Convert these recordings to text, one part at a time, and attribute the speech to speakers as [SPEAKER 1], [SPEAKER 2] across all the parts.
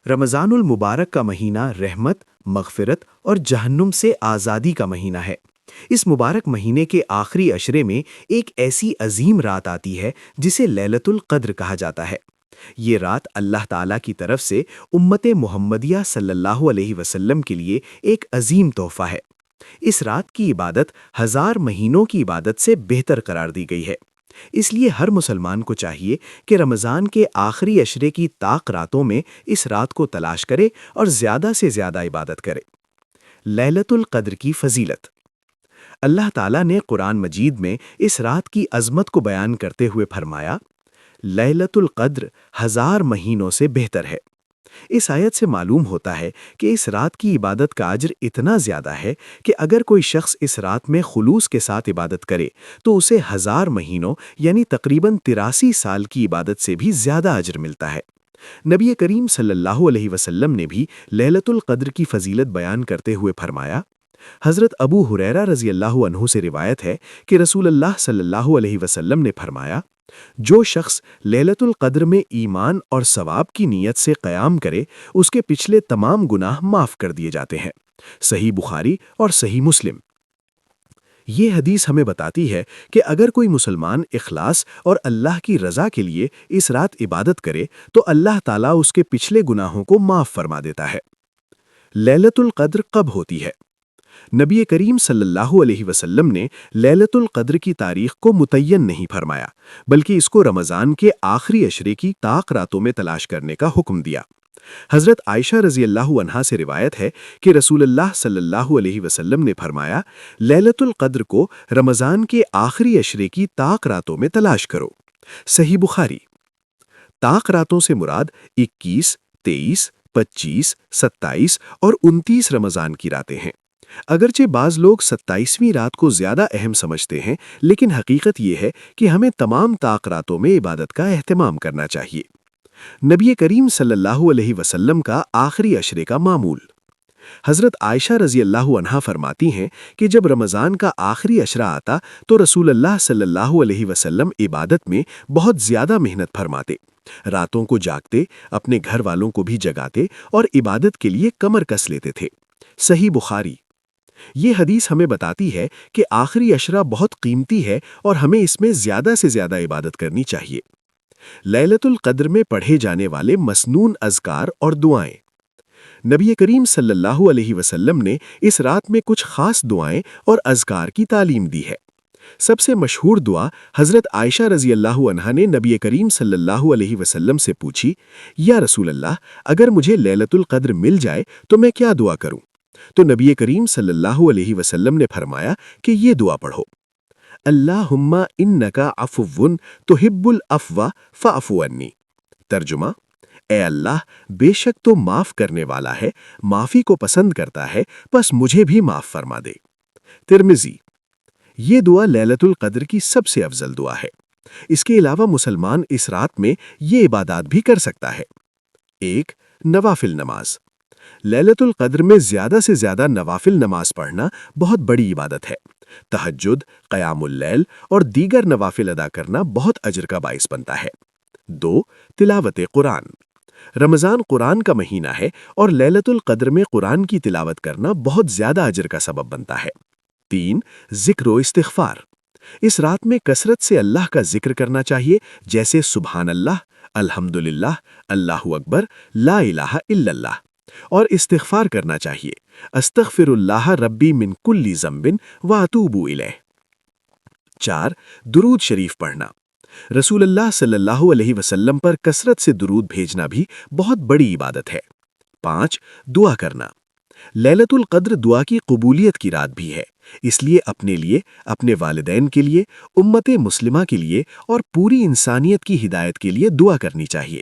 [SPEAKER 1] رمضان المبارک کا مہینہ رحمت، مغفرت اور جہنم سے آزادی کا مہینہ ہے۔ اس مبارک مہینے کے آخری عشرے میں ایک ایسی عظیم رات آتی ہے جسے لیلۃ القدر کہا جاتا ہے۔ یہ رات اللہ تعالیٰ کی طرف سے امت محمدیہ صلی اللہ علیہ وسلم کے لیے ایک عظیم تحفہ ہے۔ اس رات کی عبادت ہزار مہینوں کی عبادت سے بہتر قرار دی گئی ہے۔ اس لیے ہر مسلمان کو چاہیے کہ رمضان کے آخری عشرے کی طاق راتوں میں اس رات کو تلاش کرے اور زیادہ سے زیادہ عبادت کرے۔ لیلۃ القدر کی فضیلت۔ اللہ تعالیٰ نے قرآن مجید میں اس رات کی عظمت کو بیان کرتے ہوئے فرمایا، لیلۃ القدر ہزار مہینوں سے بہتر ہے۔ اس آیت سے معلوم ہوتا ہے کہ اس رات کی عبادت کا اجر اتنا زیادہ ہے کہ اگر کوئی شخص اس رات میں خلوص کے ساتھ عبادت کرے تو اسے ہزار مہینوں یعنی تقریباً 83 سال کی عبادت سے بھی زیادہ اجر ملتا ہے۔ نبی کریم صلی اللہ علیہ وسلم نے بھی لیلۃ القدر کی فضیلت بیان کرتے ہوئے فرمایا۔ حضرت ابو ہریرہ رضی اللہ عنہ سے روایت ہے کہ رسول اللہ صلی اللہ علیہ وسلم نے فرمایا، جو شخص لیلۃ القدر میں ایمان اور ثواب کی نیت سے قیام کرے اس کے پچھلے تمام گناہ معاف کر دیے جاتے ہیں۔ صحیح بخاری اور صحیح مسلم۔ یہ حدیث ہمیں بتاتی ہے کہ اگر کوئی مسلمان اخلاص اور اللہ کی رضا کے لیے اس رات عبادت کرے تو اللہ تعالیٰ اس کے پچھلے گناہوں کو معاف فرما دیتا ہے۔ لیلۃ القدر کب ہوتی ہے؟ نبی کریم صلی اللہ علیہ وسلم نے لیلۃ القدر کی تاریخ کو متعین نہیں فرمایا، بلکہ اس کو رمضان کے آخری عشرے کی طاق راتوں میں تلاش کرنے کا حکم دیا۔ حضرت عائشہ رضی اللہ عنہا سے روایت ہے کہ رسول اللہ صلی اللہ علیہ وسلم نے فرمایا، لیلۃ القدر کو رمضان کے آخری عشرے کی طاق راتوں میں تلاش کرو۔ صحیح بخاری۔ طاق راتوں سے مراد 21، 23، 25، 27 اور 29 رمضان کی راتیں ہیں۔ اگرچہ بعض لوگ 27ویں رات کو زیادہ اہم سمجھتے ہیں، لیکن حقیقت یہ ہے کہ ہمیں تمام طاق راتوں میں عبادت کا اہتمام کرنا چاہیے۔ نبی کریم صلی اللہ علیہ وسلم کا آخری عشرے کا معمول۔ حضرت عائشہ رضی اللہ عنہا فرماتی ہیں کہ جب رمضان کا آخری عشرہ آتا تو رسول اللہ صلی اللہ علیہ وسلم عبادت میں بہت زیادہ محنت فرماتے، راتوں کو جاگتے، اپنے گھر والوں کو بھی جگاتے اور عبادت کے لیے کمر کس لیتے تھے۔ صحیح بخاری۔ یہ حدیث ہمیں بتاتی ہے کہ آخری عشرہ بہت قیمتی ہے اور ہمیں اس میں زیادہ سے زیادہ عبادت کرنی چاہیے۔ لیلۃ القدر میں پڑھے جانے والے مسنون اذکار اور دعائیں۔ نبی کریم صلی اللہ علیہ وسلم نے اس رات میں کچھ خاص دعائیں اور اذکار کی تعلیم دی ہے۔ سب سے مشہور دعا حضرت عائشہ رضی اللہ عنہا نے نبی کریم صلی اللہ علیہ وسلم سے پوچھی، یا رسول اللہ، اگر مجھے لیلۃ القدر مل جائے تو میں کیا دعا کروں؟ تو نبی کریم صلی اللہ علیہ وسلم نے فرمایا کہ یہ دعا پڑھو، اللہم انکا عفو تحب العفو فاعف عنی۔ ترجمہ، اے اللہ، بے شک تو معاف کرنے والا ہے، معافی کو پسند کرتا ہے، بس مجھے بھی معاف فرما دے۔ ترمذی۔ یہ دعا لیلۃ القدر کی سب سے افضل دعا ہے۔ اس کے علاوہ مسلمان اس رات میں یہ عبادات بھی کر سکتا ہے۔ 1. نوافل نماز۔ لیلۃ القدر میں زیادہ سے زیادہ نوافل نماز پڑھنا بہت بڑی عبادت ہے۔ تہجد، قیام اللیل اور دیگر نوافل ادا کرنا بہت اجر کا باعث بنتا ہے۔ 2. تلاوت قرآن۔ رمضان قرآن کا مہینہ ہے اور لیلۃ القدر میں قرآن کی تلاوت کرنا بہت زیادہ اجر کا سبب بنتا ہے۔ 3. ذکر و استغفار۔ اس رات میں کثرت سے اللہ کا ذکر کرنا چاہیے، جیسے سبحان اللہ، الحمدللہ، اللہ اکبر، لا الہ الا اللہ، اور استغفار کرنا چاہیے، استغفر اللہ ربی من کل ذنب واتوب الیہ۔ 4. درود شریف پڑھنا۔ رسول اللہ صلی اللہ علیہ وسلم پر کثرت سے درود بھیجنا بھی بہت بڑی عبادت ہے۔ 5. دعا کرنا۔ لیلۃ القدر دعا کی قبولیت کی رات بھی ہے، اس لیے اپنے لیے، اپنے والدین کے لیے، امت مسلمہ کے لیے اور پوری انسانیت کی ہدایت کے لیے دعا کرنی چاہیے۔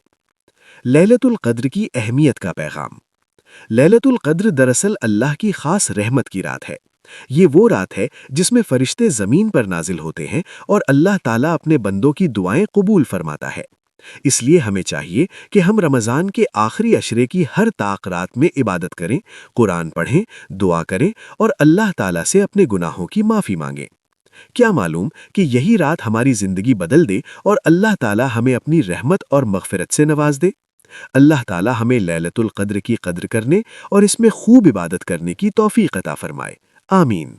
[SPEAKER 1] لیلۃ القدر کی اہمیت کا پیغام۔ لیلۃ القدر دراصل اللہ کی خاص رحمت کی رات ہے۔ یہ وہ رات ہے جس میں فرشتے زمین پر نازل ہوتے ہیں اور اللہ تعالیٰ اپنے بندوں کی دعائیں قبول فرماتا ہے۔ اس لیے ہمیں چاہیے کہ ہم رمضان کے آخری عشرے کی ہر طاق رات میں عبادت کریں، قرآن پڑھیں، دعا کریں اور اللہ تعالیٰ سے اپنے گناہوں کی معافی مانگیں۔ کیا معلوم کہ یہی رات ہماری زندگی بدل دے اور اللہ تعالیٰ ہمیں اپنی رحمت اور مغفرت سے نواز دے۔
[SPEAKER 2] اللہ تعالی ہمیں لیلۃ القدر کی قدر کرنے اور اس میں خوب عبادت کرنے کی توفیق عطا فرمائے۔ آمین۔